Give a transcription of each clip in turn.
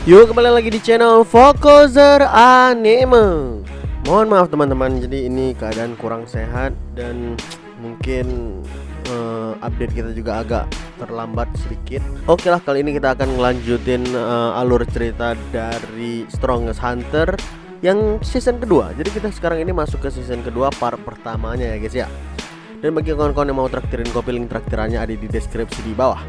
Yuk kembali lagi di channel Fokuser Anime. Mohon maaf teman-teman, jadi ini keadaan kurang sehat dan mungkin update kita juga agak terlambat sedikit. Oke lah, kali ini kita akan ngelanjutin alur cerita dari Strongest Hunter yang season kedua. Jadi kita sekarang ini masuk ke season kedua, part pertamanya ya guys ya. Dan bagi kawan-kawan yang mau traktirin kopi, link traktirannya ada di deskripsi di bawah.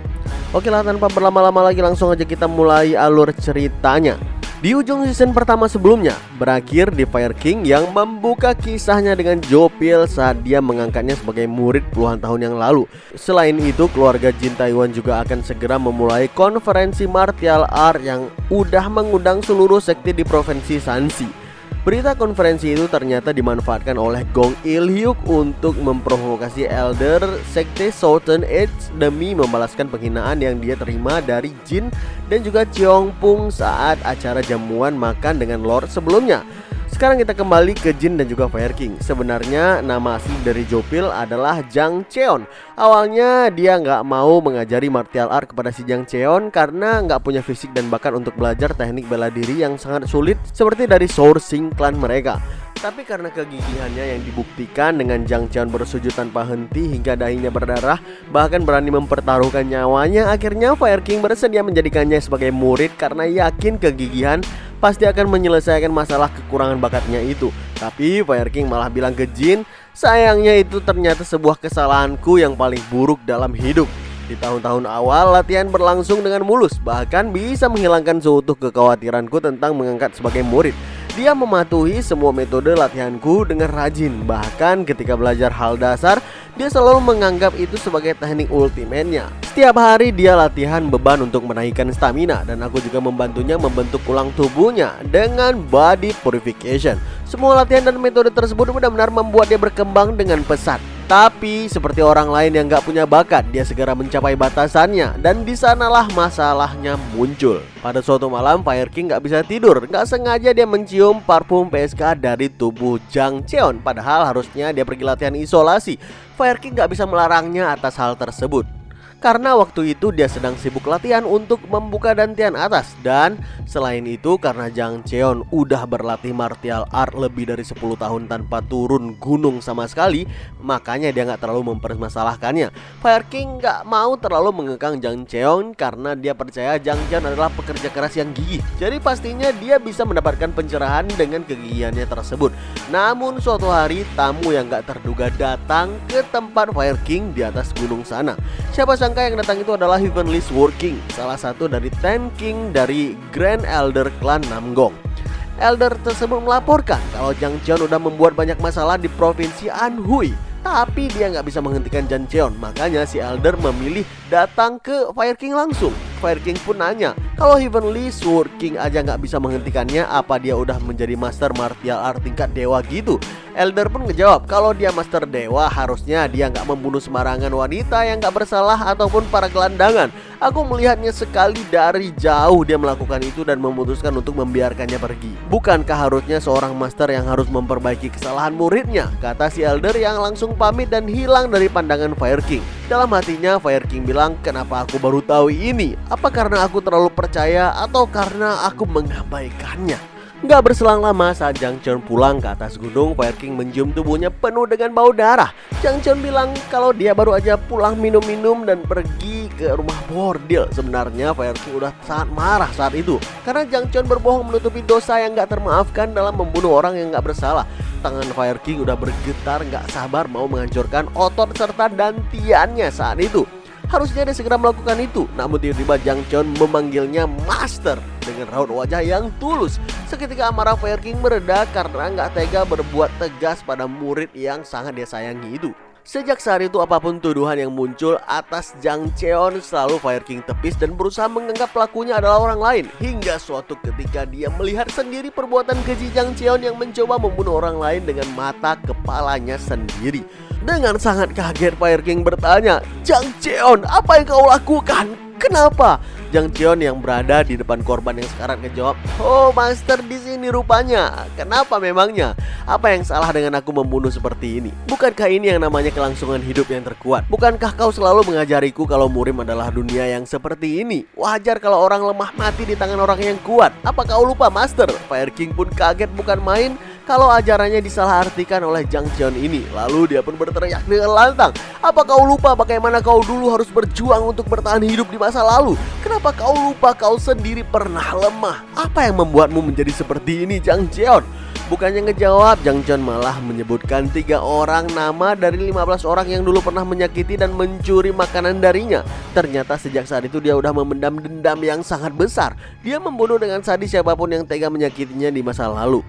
Oke lah, tanpa berlama-lama lagi langsung aja kita mulai alur ceritanya. Di ujung season pertama sebelumnya berakhir di Fire King yang membuka kisahnya dengan Jopil saat dia mengangkatnya sebagai murid puluhan tahun yang lalu. Selain itu, keluarga Jin Taiwan juga akan segera memulai konferensi martial art yang udah mengundang seluruh sekte di provinsi Shanxi. Berita konferensi itu ternyata dimanfaatkan oleh Gong Il-hyuk untuk memprovokasi Elder Sekte Southern Edge demi membalaskan penghinaan yang dia terima dari Jin dan juga Cheong Pung saat acara jamuan makan dengan Lord sebelumnya. Sekarang kita kembali ke Jin dan juga Fire King. Sebenarnya nama asli dari Jopil adalah Jang Cheon. Awalnya dia nggak mau mengajari martial art kepada si Jang Cheon karena nggak punya fisik dan bakat untuk belajar teknik bela diri yang sangat sulit seperti dari Sourcing clan mereka. Tapi karena kegigihannya yang dibuktikan dengan Jang Cheon bersujud tanpa henti hingga dahinya berdarah, bahkan berani mempertaruhkan nyawanya, akhirnya Fire King bersedia menjadikannya sebagai murid karena yakin kegigihan pasti akan menyelesaikan masalah kekurangan bakatnya itu. Tapi Fire King malah bilang ke Jin, sayangnya itu ternyata sebuah kesalahanku yang paling buruk dalam hidup. Di tahun-tahun awal latihan berlangsung dengan mulus, bahkan bisa menghilangkan seutuh kekhawatiranku tentang mengangkat sebagai murid. Dia mematuhi semua metode latihanku dengan rajin. Bahkan ketika belajar hal dasar, dia selalu menganggap itu sebagai teknik ultimate-nya. Setiap hari dia latihan beban untuk menaikkan stamina, dan aku juga membantunya membentuk tulang tubuhnya dengan body purification. Semua latihan dan metode tersebut benar-benar membuat dia berkembang dengan pesat. Tapi seperti orang lain yang gak punya bakat, dia segera mencapai batasannya, dan disanalah masalahnya muncul. Pada suatu malam Fire King gak bisa tidur. Gak sengaja dia mencium parfum PSK dari tubuh Jang Cheon, padahal harusnya dia pergi latihan isolasi. Fire King gak bisa melarangnya atas hal tersebut karena waktu itu dia sedang sibuk latihan untuk membuka dantian atas. Dan selain itu, karena Jang Cheon udah berlatih martial art lebih dari 10 tahun tanpa turun gunung sama sekali, makanya dia gak terlalu mempermasalahkannya. Fire King gak mau terlalu mengekang Jang Cheon karena dia percaya Jang Cheon adalah pekerja keras yang gigih. Jadi pastinya dia bisa mendapatkan pencerahan dengan kegigihannya tersebut. Namun suatu hari tamu yang gak terduga datang ke tempat Fire King di atas gunung sana. Siapa sangka yang datang itu adalah Heavenly Sword King, salah satu dari 10 King dari Grand Elder Clan Namgong. Elder tersebut melaporkan kalau Jang Cheon udah membuat banyak masalah di provinsi Anhui, tapi dia nggak bisa menghentikan Jang Cheon. Makanya si Elder memilih datang ke Fire King langsung. Fire King pun nanya, kalau Heavenly Sword King aja nggak bisa menghentikannya, apa dia udah menjadi master martial art tingkat dewa gitu? Elder pun ngejawab, kalau dia master dewa harusnya dia nggak membunuh sembarangan wanita yang nggak bersalah ataupun para gelandangan. Aku melihatnya sekali dari jauh dia melakukan itu dan memutuskan untuk membiarkannya pergi. Bukankah harusnya seorang master yang harus memperbaiki kesalahan muridnya? Kata si Elder yang langsung pamit dan hilang dari pandangan Fire King. Dalam hatinya Fire King bilang, kenapa aku baru tahu ini? Apa karena aku terlalu percaya atau karena aku mengabaikannya? Gak berselang lama saat Jang Cheon pulang ke atas gunung, Fire King mencium tubuhnya penuh dengan bau darah. Jang Cheon bilang kalau dia baru aja pulang minum-minum dan pergi ke rumah bordil. Sebenarnya Fire King udah sangat marah saat itu karena Jang Cheon berbohong menutupi dosa yang gak termaafkan dalam membunuh orang yang gak bersalah. Tangan Fire King udah bergetar, gak sabar mau menghancurkan otot serta dantiannya saat itu. Harusnya dia segera melakukan itu, namun tiba-tiba Jang Cheon memanggilnya Master dengan raut wajah yang tulus. Seketika amarah Fire King mereda karena nggak tega berbuat tegas pada murid yang sangat dia sayangi itu. Sejak saat itu apapun tuduhan yang muncul atas Jang Cheon, selalu Fire King tepis dan berusaha menganggap pelakunya adalah orang lain. Hingga suatu ketika dia melihat sendiri perbuatan keji Jang Cheon yang mencoba membunuh orang lain dengan mata kepalanya sendiri. Dengan sangat kaget Fire King bertanya, Jang Cheon, apa yang kau lakukan? Kenapa? Jang Cheon yang berada di depan korban yang sekarat ngejawab, "Oh, Master di sini rupanya. Kenapa memangnya? Apa yang salah dengan aku membunuh seperti ini? Bukankah ini yang namanya kelangsungan hidup yang terkuat? Bukankah kau selalu mengajariku kalau murim adalah dunia yang seperti ini? Wajar kalau orang lemah mati di tangan orang yang kuat. Apa kau lupa, Master?" Fire King pun kaget bukan main kalau ajarannya disalahartikan oleh Jang Cheon ini. Lalu dia pun berteriak dengan lantang, "Apa kau lupa bagaimana kau dulu harus berjuang untuk bertahan hidup di masa lalu? Kenapa kau lupa kau sendiri pernah lemah? Apa yang membuatmu menjadi seperti ini, Jang Cheon?" Bukannya ngejawab, Jang Cheon malah menyebutkan 3 orang nama dari 15 orang yang dulu pernah menyakiti dan mencuri makanan darinya. Ternyata sejak saat itu dia udah memendam dendam yang sangat besar. Dia membunuh dengan sadis siapapun yang tega menyakitinya di masa lalu.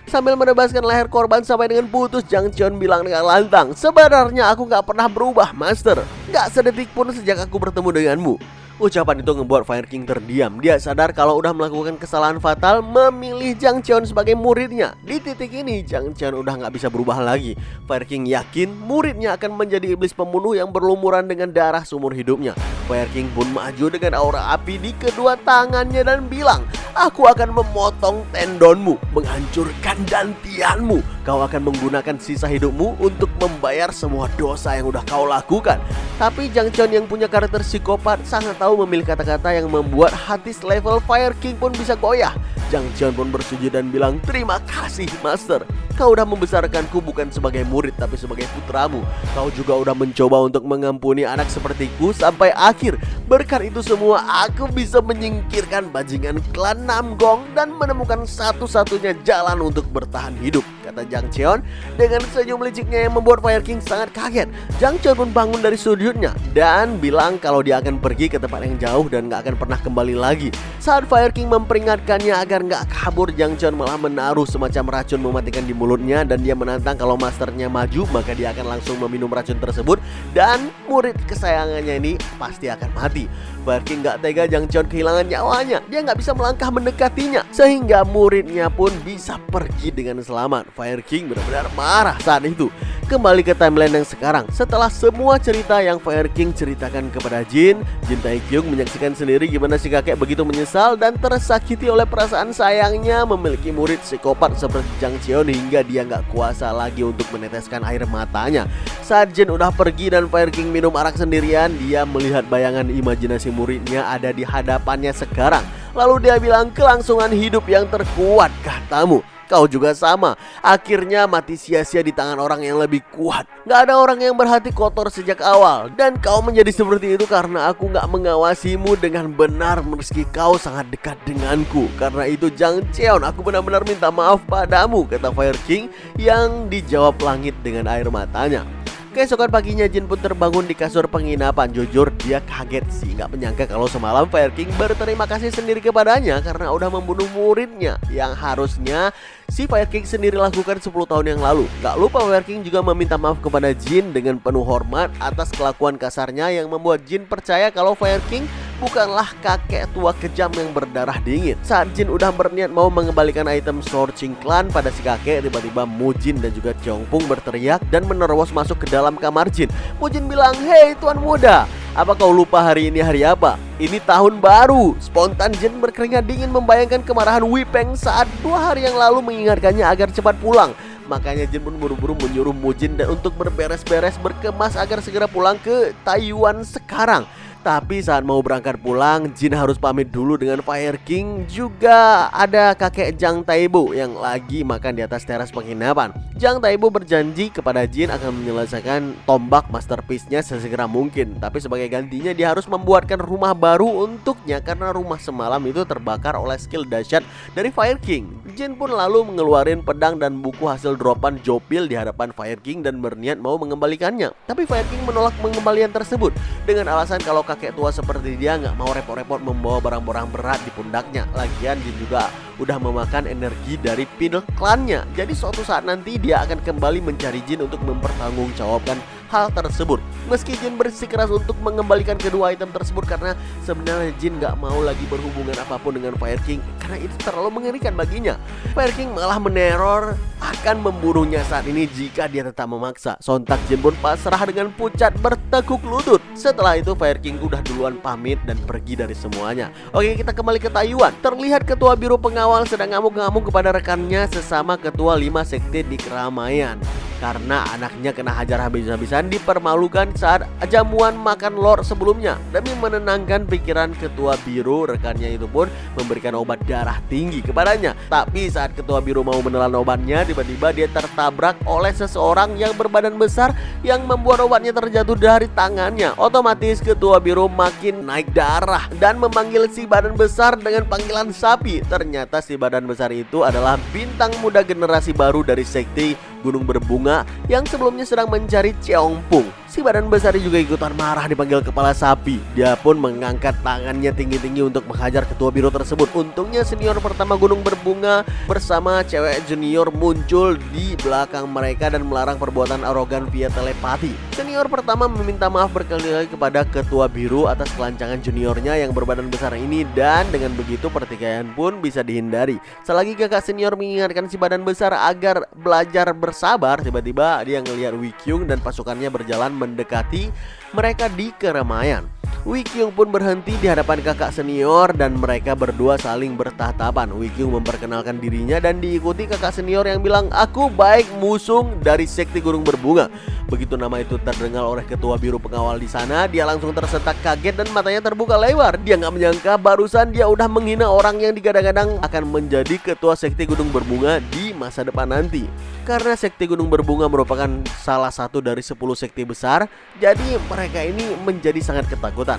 Sambil menebaskan leher korban sampai dengan putus, Jang Cheon bilang dengan lantang, "Sebenarnya aku gak pernah berubah, Master. Gak sedetik pun sejak aku bertemu denganmu." Ucapan itu membuat Fire King terdiam. Dia sadar kalau udah melakukan kesalahan fatal memilih Jang Cheon sebagai muridnya. Di titik ini Jang Cheon udah gak bisa berubah lagi. Fire King yakin muridnya akan menjadi iblis pembunuh yang berlumuran dengan darah seumur hidupnya. Fire King pun maju dengan aura api di kedua tangannya dan bilang, "Aku akan memotong tendonmu, menghancurkan dantianmu. Kau akan menggunakan sisa hidupmu untuk membayar semua dosa yang udah kau lakukan." Tapi Jang Cheon yang punya karakter psikopat sangat tahu memilih kata-kata yang membuat hati level Fire King pun bisa goyah. Jang Cheon pun bersujud dan bilang, "Terima kasih, Master. Kau udah membesarkanku bukan sebagai murid tapi sebagai putramu. Kau juga udah mencoba untuk mengampuni anak sepertiku sampai akhir. Berkat itu semua aku bisa menyingkirkan bajingan klan Namgong dan menemukan satu-satunya jalan untuk bertahan hidup," kata Jang Cheon dengan senyum liciknya yang membuat Fire King sangat kaget. Jang Cheon pun bangun dari sujudnya dan bilang kalau dia akan pergi ke tempat yang jauh dan gak akan pernah kembali lagi. Saat Fire King memperingatkannya agar gak kabur, Jang Cheon malah menaruh semacam racun mematikan di mulutnya dan dia menantang kalau masternya maju maka dia akan langsung meminum racun tersebut dan murid kesayangannya ini pasti akan mati. Fire King gak tega Jang Cheon kehilangan nyawanya. Dia gak bisa melangkah mendekatinya sehingga muridnya pun bisa pergi dengan selamat. Fire King benar-benar marah saat itu. Kembali ke timeline yang sekarang. Setelah semua cerita yang Fire King ceritakan kepada Jin Tae-kyung menyaksikan sendiri gimana si kakek begitu menyesal dan tersakiti oleh perasaan sayangnya memiliki murid psikopat seperti Jang Cheon hingga dia gak kuasa lagi untuk meneteskan air matanya. Saat Jin udah pergi dan Fire King minum arak sendirian, dia melihat bayangan imajinasi muridnya ada di hadapannya sekarang. Lalu dia bilang, "Kelangsungan hidup yang terkuat, katamu. Kau juga sama. Akhirnya mati sia-sia di tangan orang yang lebih kuat. Gak ada orang yang berhati kotor sejak awal. Dan kau menjadi seperti itu karena aku gak mengawasimu dengan benar meski kau sangat dekat denganku. Karena itu Jang Cheon, aku benar-benar minta maaf padamu," kata Fire King yang dijawab langit dengan air matanya. Keesokan paginya Jin pun terbangun di kasur penginapan. Jujur dia kaget sih, gak menyangka kalau semalam Fire King berterima kasih sendiri kepadanya karena udah membunuh muridnya yang harusnya si Fire King sendiri lakukan 10 tahun yang lalu. Gak lupa Fire King juga meminta maaf kepada Jin dengan penuh hormat atas kelakuan kasarnya yang membuat Jin percaya kalau Fire King bukanlah kakek tua kejam yang berdarah dingin. Saat Jin udah berniat mau mengembalikan item Searching Clan pada si kakek, tiba-tiba Mujin dan juga Cheongpung berteriak dan menerobos masuk ke dalam kamar Jin. Mujin bilang, "Hei tuan muda, apa kau lupa hari ini hari apa? Ini tahun baru." Spontan Jin berkeringat dingin membayangkan kemarahan Wei Peng saat 2 hari yang lalu mengingatkannya agar cepat pulang. Makanya Jin pun buru-buru menyuruh Mujin dan untuk berberes-beres berkemas agar segera pulang ke Taiwan sekarang. Tapi saat mau berangkat pulang, Jin harus pamit dulu dengan Fire King. Juga ada kakek Jang Tae-bo yang lagi makan di atas teras penginapan. Jang Tae-bo berjanji kepada Jin akan menyelesaikan tombak masterpiece-nya sesegera mungkin. Tapi sebagai gantinya dia harus membuatkan rumah baru untuknya karena rumah semalam itu terbakar oleh skill dahsyat dari Fire King. Jin pun lalu mengeluarkan pedang dan buku hasil dropan Jopil di hadapan Fire King dan berniat mau mengembalikannya. Tapi Fire King menolak pengembalian tersebut dengan alasan kalau kakek tua seperti dia nggak mau repot-repot membawa barang-barang berat di pundaknya. Lagian Jin juga udah memakan energi dari pin klannya. Jadi suatu saat nanti dia akan kembali mencari Jin untuk mempertanggungjawabkan hal tersebut. Meski Jin bersikeras untuk mengembalikan kedua item tersebut karena sebenarnya Jin nggak mau lagi berhubungan apapun dengan Fire King karena itu terlalu mengerikan baginya. Fire King malah meneror akan membunuhnya saat ini jika dia tetap memaksa. Sontak Jin pun pasrah dengan pucat bertekuk lutut. Setelah itu Fire King udah duluan pamit dan pergi dari semuanya. Oke, kita kembali ke Taiwan. Terlihat ketua biru pengawal sedang ngamuk-ngamuk kepada rekannya sesama ketua 5 sekte di keramaian karena anaknya kena hajar habis-habisan dipermalukan saat jamuan makan lor sebelumnya. Demi menenangkan pikiran ketua biru, rekannya itu pun memberikan obat darah tinggi kepadanya. Tapi saat ketua biru mau menelan obatnya, tiba-tiba dia tertabrak oleh seseorang yang berbadan besar yang membuat obatnya terjatuh dari tangannya. Otomatis ketua biru makin naik darah dan memanggil si badan besar dengan panggilan sapi. Ternyata si badan besar itu adalah bintang muda generasi baru dari sekte Gunung Berbunga yang sebelumnya sedang mencari Cheongpung. Si badan besar juga ikutan marah dipanggil kepala sapi. Dia pun mengangkat tangannya tinggi-tinggi untuk menghajar ketua biru tersebut. Untungnya senior pertama Gunung Berbunga bersama cewek junior muncul di belakang mereka dan melarang perbuatan arogan via telepati. Senior pertama meminta maaf berkali-kali kepada ketua biru atas kelancangan juniornya yang berbadan besar ini, dan dengan begitu pertikaian pun bisa dihindari. Selagi kakak senior mengingatkan si badan besar agar belajar bersabar, tiba-tiba dia ngelihat Wee Kyung dan pasukannya berjalan mendekati mereka di keramaian. Wee Kyung pun berhenti di hadapan kakak senior dan mereka berdua saling bertatapan. Wee Kyung memperkenalkan dirinya dan diikuti kakak senior yang bilang, "Aku Baik Musung dari sekte Gunung Berbunga." Begitu nama itu terdengar oleh ketua biru pengawal di sana, dia langsung tersentak kaget dan matanya terbuka lebar. Dia nggak menyangka barusan dia udah menghina orang yang digadang-gadang akan menjadi ketua sekte Gunung Berbunga di masa depan nanti. Karena sekte Gunung Berbunga merupakan salah satu dari 10 sekte besar, jadi mereka ini menjadi sangat ketakutan.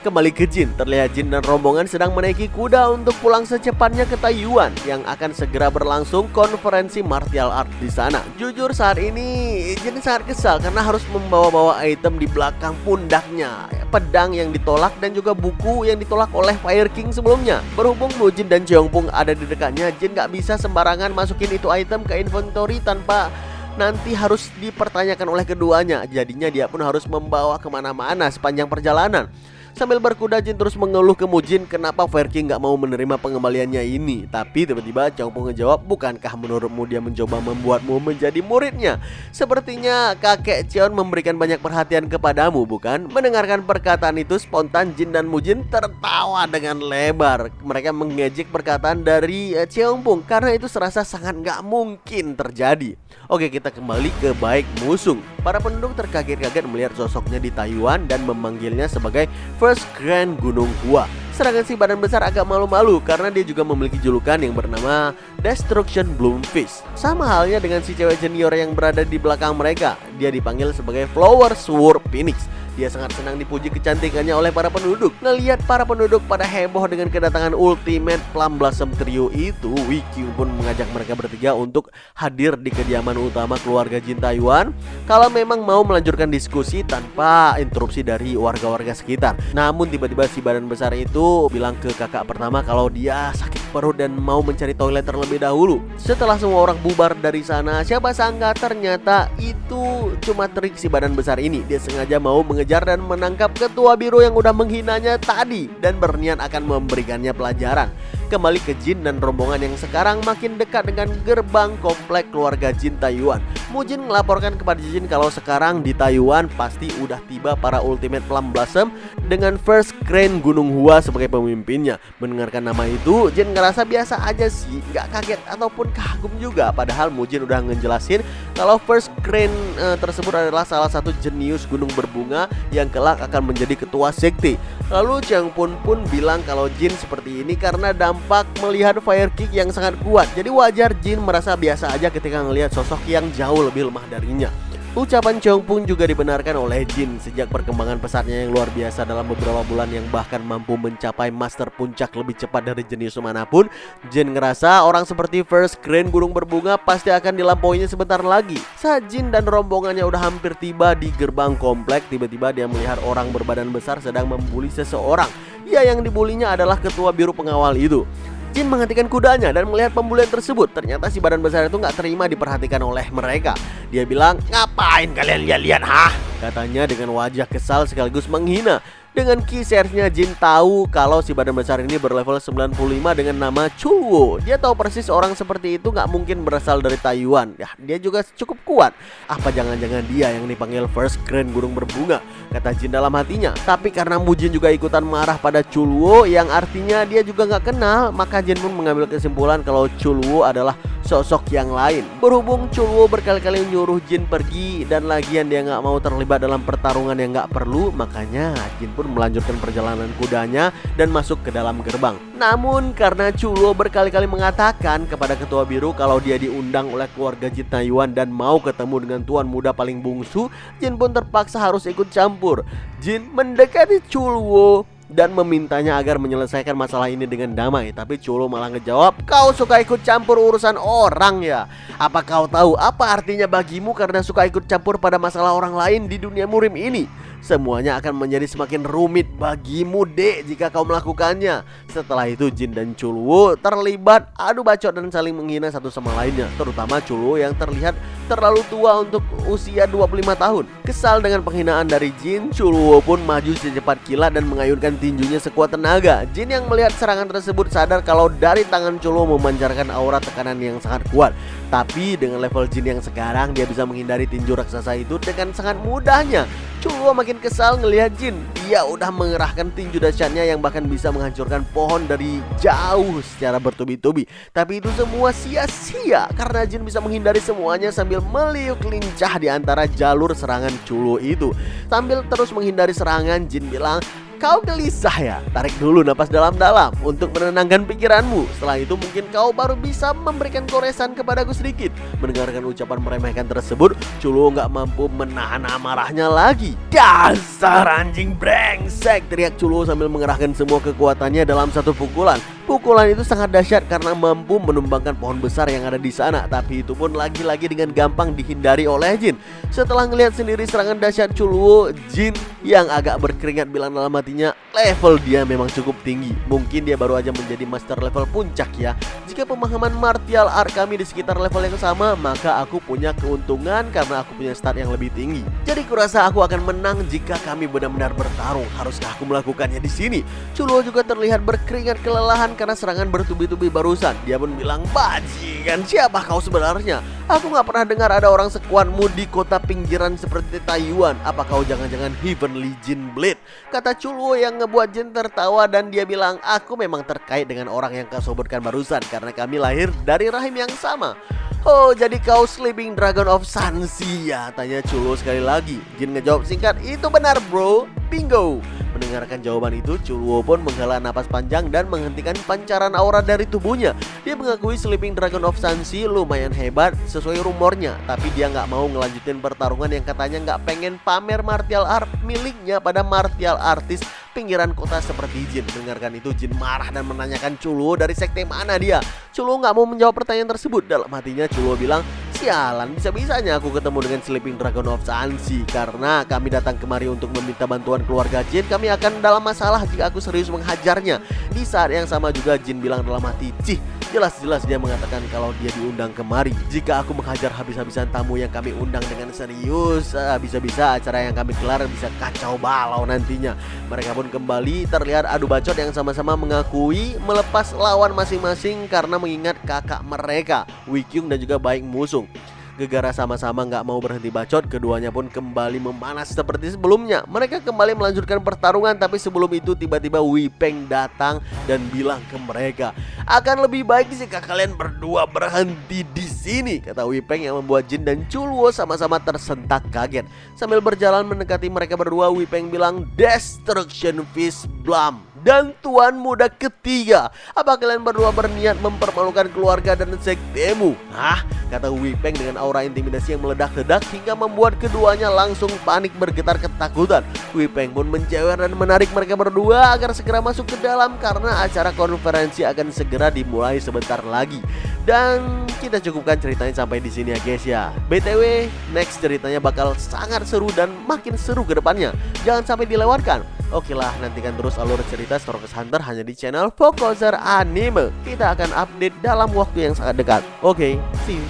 Kembali ke Jin, terlihat Jin dan rombongan sedang menaiki kuda untuk pulang secepatnya ke Taiwan yang akan segera berlangsung konferensi martial art di sana. Jujur saat ini Jin sangat kesal karena harus membawa-bawa item di belakang pundaknya, pedang yang ditolak dan juga buku yang ditolak oleh Fire King sebelumnya. Berhubung Mujin dan Cheongpung ada di dekatnya, Jin gak bisa sembarangan masukin itu item ke inventory tanpa nanti harus dipertanyakan oleh keduanya. Jadinya dia pun harus membawa kemana-mana sepanjang perjalanan. Sambil berkuda, Jin terus mengeluh ke Mujin kenapa Fire King gak mau menerima pengembaliannya ini. Tapi tiba-tiba Cheongpung ngejawab, "Bukankah menurutmu dia mencoba membuatmu menjadi muridnya? Sepertinya kakek Cheon memberikan banyak perhatian kepadamu, bukan?" Mendengarkan perkataan itu, spontan Jin dan Mujin tertawa dengan lebar. Mereka mengejek perkataan dari Cheongpung karena itu serasa sangat gak mungkin terjadi. Oke, kita kembali ke Baik Musung. Para penduduk terkaget-kaget melihat sosoknya di Taiwan dan memanggilnya sebagai First Grand Gunung Hua. Sedangkan si badan besar agak malu-malu karena dia juga memiliki julukan yang bernama Destruction Bloomfish. Sama halnya dengan si cewek junior yang berada di belakang mereka. Dia dipanggil sebagai Flower Sword Phoenix. Dia sangat senang dipuji kecantikannya oleh para penduduk. Ngelihat para penduduk pada heboh dengan kedatangan Ultimate Plum Blossom Trio itu, Wee Kyung pun mengajak mereka bertiga untuk hadir di kediaman utama keluarga Jin Taiwan kalau memang mau melanjutkan diskusi tanpa interupsi dari warga-warga sekitar. Namun tiba-tiba si badan besar itu bilang ke kakak pertama kalau dia sakit perut dan mau mencari toilet terlebih dahulu. Setelah semua orang bubar dari sana, siapa sangka ternyata itu cuma trik si badan besar ini. Dia sengaja mau mengejar dan menangkap ketua biru yang udah menghinanya tadi dan berniat akan memberikannya pelajaran. Kembali ke Jin dan rombongan yang sekarang makin dekat dengan gerbang komplek keluarga Jin Taiwan. Mujin melaporkan kepada Jin kalau sekarang di Taiwan pasti udah tiba para Ultimate Plum Blossom dengan First Grand Gunung Hua sebagai pemimpinnya. Mendengarkan nama itu, Jin ngerasa biasa aja sih, gak kaget ataupun kagum juga. Padahal Mujin udah ngejelasin kalau First Grand tersebut adalah salah satu jenius Gunung Berbunga yang kelak akan menjadi ketua sekte. Lalu Cheongpung pun bilang kalau Jin seperti ini karena dampak melihat Fire King yang sangat kuat. Jadi wajar Jin merasa biasa aja ketika melihat sosok yang jauh lebih lemah darinya. Ucapan Cheongpung juga dibenarkan oleh Jin. Sejak perkembangan pesatnya yang luar biasa dalam beberapa bulan yang bahkan mampu mencapai master puncak lebih cepat dari jenius manapun, Jin ngerasa orang seperti First Grand Gunung Berbunga pasti akan dilampauinya sebentar lagi. Saat Jin dan rombongannya udah hampir tiba di gerbang komplek, tiba-tiba dia melihat orang berbadan besar sedang membuli seseorang. Ya, yang dibulinya adalah ketua biru pengawal itu. Jin menghentikan kudanya dan melihat pembulian tersebut. Ternyata si badan besar itu gak terima diperhatikan oleh mereka. Dia bilang, "Ngapain kalian lihat-lihat, hah?" Katanya dengan wajah kesal sekaligus menghina. Dengan key shares-nya, Jin tahu kalau si badan besar ini berlevel 95 dengan nama Chulwo. Dia tahu persis orang seperti itu nggak mungkin berasal dari Taiwan. Ya, dia juga cukup kuat. Apa jangan-jangan dia yang dipanggil First Grand Gunung Berbunga? Kata Jin dalam hatinya. Tapi karena Mujin juga ikutan marah pada Chulwo, yang artinya dia juga nggak kenal, maka Jin pun mengambil kesimpulan kalau Chulwo adalah sosok yang lain. Berhubung Chulwo berkali-kali menyuruh Jin pergi dan lagian dia nggak mau terlibat dalam pertarungan yang nggak perlu, makanya Jin pun melanjutkan perjalanan kudanya dan masuk ke dalam gerbang. Namun karena Chulwo berkali-kali mengatakan kepada Ketua Biru kalau dia diundang oleh keluarga Jin Taiyuan dan mau ketemu dengan tuan muda paling bungsu, Jin pun terpaksa harus ikut campur. Jin mendekati Chulwo dan memintanya agar menyelesaikan masalah ini dengan damai. Tapi Chulwo malah ngejawab, "Kau suka ikut campur urusan orang ya? Apa kau tahu apa artinya bagimu karena suka ikut campur pada masalah orang lain di dunia murim ini? Semuanya akan menjadi semakin rumit bagimu, Dek, jika kau melakukannya." Setelah itu Jin dan Chulwo terlibat adu bacot dan saling menghina satu sama lainnya. Terutama Chulwo yang terlihat terlalu tua untuk usia 25 tahun. Kesal dengan penghinaan dari Jin, Chulwo pun maju secepat kilat dan mengayunkan tinjunya sekuat tenaga. Jin yang melihat serangan tersebut sadar kalau dari tangan Chulwo memancarkan aura tekanan yang sangat kuat. Tapi dengan level Jin yang sekarang, dia bisa menghindari tinju raksasa itu dengan sangat mudahnya. Chulwo makin kesal ngelihat Jin. Dia udah mengerahkan tinju dahsyatnya yang bahkan bisa menghancurkan pohon dari jauh secara bertubi-tubi. Tapi itu semua sia-sia karena Jin bisa menghindari semuanya sambil meliuk lincah di antara jalur serangan Chulwo itu. Sambil terus menghindari serangan, Jin bilang, "Kau gelisah ya? Tarik dulu napas dalam-dalam untuk menenangkan pikiranmu. Setelah itu mungkin kau baru bisa memberikan goresan kepadaku sedikit." Mendengarkan ucapan meremehkan tersebut, Chulwo nggak mampu menahan amarahnya lagi. "Dasar anjing brengsek!" teriak Chulwo sambil mengerahkan semua kekuatannya dalam satu pukulan. Pukulan itu sangat dahsyat karena mampu menumbangkan pohon besar yang ada di sana. Tapi itu pun lagi-lagi dengan gampang dihindari oleh Jin. Setelah ngelihat sendiri serangan dahsyat Chulwo, Jin yang agak berkeringat bilang dalam hatinya, level dia memang cukup tinggi. Mungkin dia baru aja menjadi master level puncak ya. Jika pemahaman martial art kami di sekitar level yang sama, maka aku punya keuntungan karena aku punya stat yang lebih tinggi. Jadi kurasa aku akan menang jika kami benar-benar bertarung. Haruskah aku melakukannya di sini? Chulwo juga terlihat berkeringat kelelahan karena serangan bertubi-tubi barusan. Dia pun bilang, "Bajingan, siapa kau sebenarnya? Aku gak pernah dengar ada orang sekuatmu di kota pinggiran seperti Taiwan. Apa kau jangan-jangan Heavenly Jin Blade?" Kata Chulwo yang ngebuat Jin tertawa dan dia bilang, "Aku memang terkait dengan orang yang kau sebutkan barusan karena kami lahir dari rahim yang sama." "Oh, jadi kau Sleeping Dragon of Sanxi ya?" tanya Chulwo sekali lagi. Jin ngejawab singkat, "Itu benar bro, bingo." Mendengarkan jawaban itu, Chulwo pun menghela napas panjang dan menghentikan pancaran aura dari tubuhnya. Dia mengakui Sleeping Dragon of Sanxi lumayan hebat sesuai rumornya, tapi dia nggak mau ngelanjutin pertarungan yang katanya nggak pengen pamer martial art miliknya pada martial artis pinggiran kota seperti Jin. Mendengarkan itu, Jin marah dan menanyakan Chulwo dari sekte mana dia. Chulwo nggak mau menjawab pertanyaan tersebut. Dalam hatinya Chulwo bilang, "Sialan, bisa-bisanya aku ketemu dengan Sleeping Dragon of Sanxi. Karena kami datang kemari untuk meminta bantuan keluarga Jin, kami akan dalam masalah jika aku serius menghajarnya." Di saat yang sama juga Jin bilang dalam hati, "Cih, jelas-jelas dia mengatakan kalau dia diundang kemari. Jika aku menghajar habis-habisan tamu yang kami undang dengan serius, bisa-bisa acara yang kami gelar bisa kacau balau nantinya." Mereka pun kembali terlihat adu bacot yang sama-sama mengakui melepas lawan masing-masing karena mengingat kakak mereka, Wikyung dan juga Baik Musung. Gegara sama-sama nggak mau berhenti bacot, keduanya pun kembali memanas seperti sebelumnya. Mereka kembali melanjutkan pertarungan, tapi sebelum itu tiba-tiba Wipeng datang dan bilang ke mereka, "Akan lebih baik jika kalian berdua berhenti di sini," kata Wipeng yang membuat Jin dan Chulwo sama-sama tersentak kaget. Sambil berjalan mendekati mereka berdua, Wipeng bilang, "Destruction Fist Blum dan tuan muda ketiga, apa kalian berdua berniat mempermalukan keluarga dan sektemu?" "Hah?" kata Wipeng dengan aura intimidasi yang meledak-ledak hingga membuat keduanya langsung panik bergetar ketakutan. Wipeng pun menjewer dan menarik mereka berdua agar segera masuk ke dalam karena acara konferensi akan segera dimulai sebentar lagi. Dan kita cukupkan ceritanya sampai di sini ya guys ya. BTW, next ceritanya bakal sangat seru dan makin seru ke depannya. Jangan sampai dilewatkan. Oke lah, nantikan terus alur cerita Star Fox Hunter hanya di channel Focozer Anime. Kita akan update dalam waktu yang sangat dekat. Oke, see you.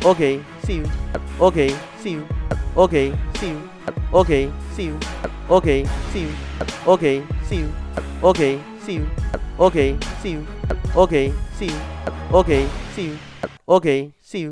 Oke, see you. Oke, see you. Oke, see you. Oke, see you. Okay, see you. Okay, see you. Okay, see you. Okay, see you. Okay, see you. Okay, see you. Okay, see you.